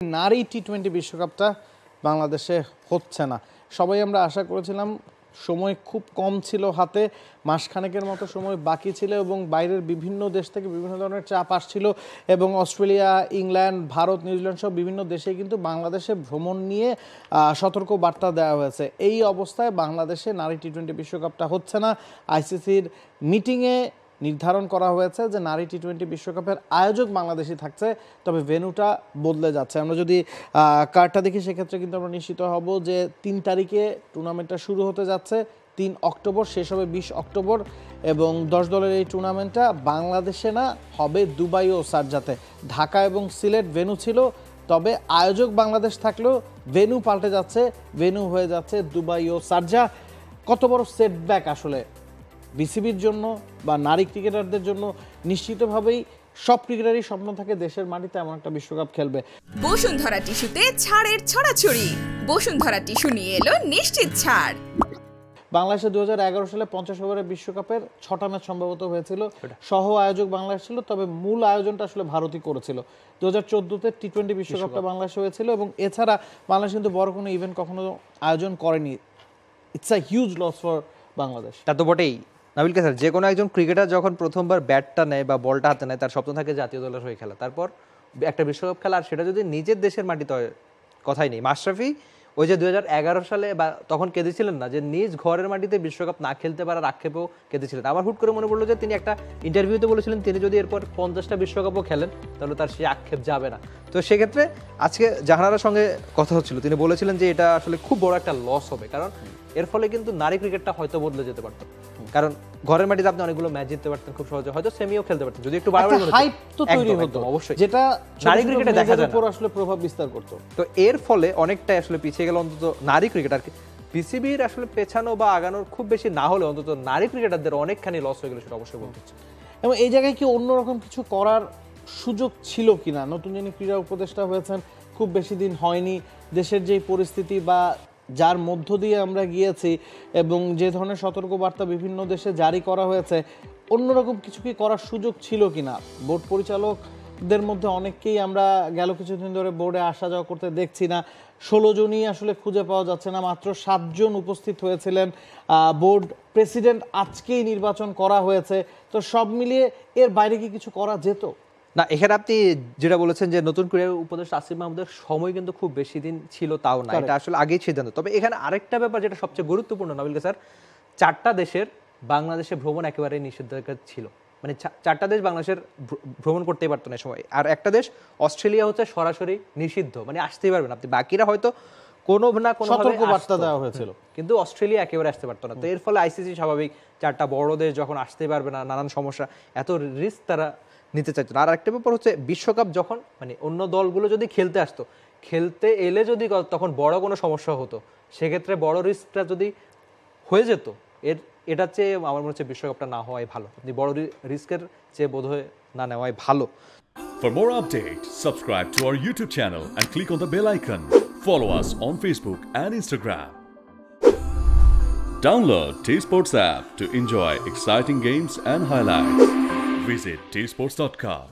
নারী টি-20 বিশ্বকাপটা বাংলাদেশে হচ্ছে না। সবাই আমরা আশা করেছিলাম, সময় খুব কম ছিল হাতে, মাসখানেকের মতো সময় বাকি ছিল এবং বাইরের বিভিন্ন দেশ থেকে বিভিন্ন ধরনের চাপ আসছিল এবং অস্ট্রেলিয়া, ইংল্যান্ড, ভারত, নিউজিল্যান্ড সব বিভিন্ন দেশে কিন্তু বাংলাদেশে ভ্রমণ নিয়ে সতর্ক বার্তা দেওয়া হয়েছে। এই অবস্থায় বাংলাদেশে নারী টি-20 বিশ্বকাপটা হচ্ছে না। আইসিসির মিটিংয়ে নির্ধারণ করা হয়েছে যে নারী টি-20 বিশ্বকাপের আয়োজক বাংলাদেশই থাকছে, তবে ভেন্যুটা বদলে যাচ্ছে। আমরা যদি কার্ডটা দেখি সেক্ষেত্রে কিন্তু আমরা নিশ্চিত হব যে 3 তারিখে টুর্নামেন্টটা শুরু হতে যাচ্ছে, 3 অক্টোবর শেষ হবে 20 অক্টোবর এবং 10 দলের এই টুর্নামেন্টটা বাংলাদেশে না হবে দুবাই ও শারজাতে। ঢাকা এবং সিলেট ভেন্যু ছিল, তবে আয়োজক বাংলাদেশ থাকলেও ভেন্যু পাল্টে যাচ্ছে, ভেন্যু হয়ে যাচ্ছে দুবাই ও শারজা। কত বড় সেটব্যাক আসলে বিসিবির জন্য বা নারী ক্রিকেটারদের জন্য। নিশ্চিতভাবেই সব ক্রিকেটারই স্বপ্ন থাকে দেশের মাটিতে এমন একটা বিশ্বকাপ খেলবে। বসুন্ধরা টিস্যুতে ছাড়ের ছড়াছড়ি। বসুন্ধরা টিস্যু নিয়ে এলো নিশ্চিত ছাড়। বাংলাদেশে 2011 সালে 50 ওভারের বিশ্বকাপের 6টা ম্যাচ সম্ভবত হয়েছিল, সহ আয়োজক বাংলাদেশ ছিল, তবে মূল আয়োজনটা আসলে ভারতই করেছিল। 2014-তে টি-20 বিশ্বকাপটা বাংলাদেশে হয়েছিল এবং এছাড়া বাংলাদেশ কিন্তু বড় কোনো ইভেন্ট কখনো আয়োজন করেনি। It's a huge loss for Bangladesh. তা তো বটেই নাবিল স্যার, যে কোনো একজন ক্রিকেটার যখন প্রথমবার ব্যাটটা নেয় বা বলটা হাতে নেয়, তার স্বপ্ন থাকে জাতীয় দলের হয়ে খেলা, তারপর একটা বিশ্বকাপ খেলা, আর সেটা যদি নিজের দেশের মাটিতে হয় কথাই নেই। মাশরাফি ওই যে 2011 সালে বা তখন কেঁদেছিলেন না, যে নিজ ঘরের মাটিতে বিশ্বকাপ না খেলতে পারার আক্ষেপেও কেঁদেছিলেন। আমার হুট করে মনে পড়লো যে তিনি একটা ইন্টারভিউতে বলেছিলেন তিনি যদি এরপর 50টা বিশ্বকাপও খেলেন তাহলে তার সেই আক্ষেপ যাবে না। তো সেক্ষেত্রে আজকে জাহানারার সঙ্গে কথা হচ্ছিল, তিনি বলেছিলেন যে এটা আসলে খুব বড় একটা লস হবে, কারণ এর ফলে কিন্তু নারী ক্রিকেটটা হয়তো বদলে যেতে পারত। কারণ ঘরের মাটিতে আপনি অনেকগুলো ম্যাচ জিততে পারতেন খুব সহজে, হয়তো সেমিও খেলতে পারতেন যদি একটু বারবার হাইপ তো তৈরি হতো, অবশ্যই, যেটা নারী ক্রিকেটে দেখা যায় উপর আসলে প্রভাব বিস্তার করত। তো এর ফলে অনেকটাই আসলে পিছিয়ে গেল অন্তত নারী ক্রিকেটার। বিসিবির আসলে পেছানো বা আগানোর খুব বেশি না হলে অন্তত নারী ক্রিকেটারদের অনেকখানি লস হয়ে গেল, সেটা অবশ্যই বলতে চাই। এবং এই জায়গায় কি অন্যরকম কিছু করার সুযোগ ছিল কিনা? নতুন যিনি ক্রীড়া উপদেষ্টা হয়েছেন, খুব বেশি দিন হয়নি, দেশের যেই পরিস্থিতি বা যার মধ্য দিয়ে আমরা গিয়েছি এবং যে ধরনের সতর্কবার্তা বিভিন্ন দেশে জারি করা হয়েছে, অন্যরকম কিছু কি করার সুযোগ ছিল কিনা? বোর্ড পরিচালকদের মধ্যে অনেককেই আমরা গেল কিছুদিন ধরে বোর্ডে আসা যাওয়া করতে দেখছি না। 16 জনই আসলে খুঁজে পাওয়া যাচ্ছে না, মাত্র 7 জন উপস্থিত হয়েছিলেন। বোর্ড প্রেসিডেন্ট আজকেই নির্বাচন করা হয়েছে। তো সব মিলিয়ে এর বাইরে কি কিছু করা যেত না? এখানে আপনি যেটা বলেছেন যে নতুন ক্রীড়া উপদেষ্টা আসিফ মাহমুদের সময় কিন্তু খুব বেশি দিন ছিল তাও না, এটা আসলে আগেই সিদ্ধান্ত। তবে এখানে আরেকটা ব্যাপার যেটা সবচেয়ে গুরুত্বপূর্ণ নাবিল স্যার, 4টা দেশের বাংলাদেশে ভ্রমণ একেবারে নিষেধাজ্ঞা ছিল, মানে 4টা দেশ বাংলাদেশের ভ্রমণ করতেই পারতো না সময়, আর একটা দেশ অস্ট্রেলিয়া হচ্ছে সরাসরি নিষিদ্ধ, মানে আসতেই পারবেন আপনি। বাকিরা হয়তো কোনো না কোনো সতর্কবার্তা দেওয়া হয়েছিল, কিন্তু অস্ট্রেলিয়া একেবারে আসতে পারতো না। তো এর ফলে আইসিসি স্বাভাবিক 4টা বড় দেশ যখন আসতে পারবে না, নানান সমস্যা, এত রিস্ক তারা নিতে চাইতো না। আর একটা ব্যাপার হচ্ছে বিশ্বকাপ যখন মানে অন্য দলগুলো যদি খেলতে আসতো, খেলতে এলে যদি তখন বড় কোনো সমস্যা হতো, সেক্ষেত্রে বড় রিস্কটা যদি হয়ে যেত, এটার চেয়ে আমার মনে হচ্ছে বিশ্বকাপটা না হওয়াই ভালো। আপনি বড় রিস্কের চেয়ে বোধহয় না নেওয়াই ভালো। For more updates, subscribe to our YouTube channel and click on the bell icon. Follow us on Facebook and Instagram. Download T-Sports app to enjoy exciting games and highlights. Visit tsports.com.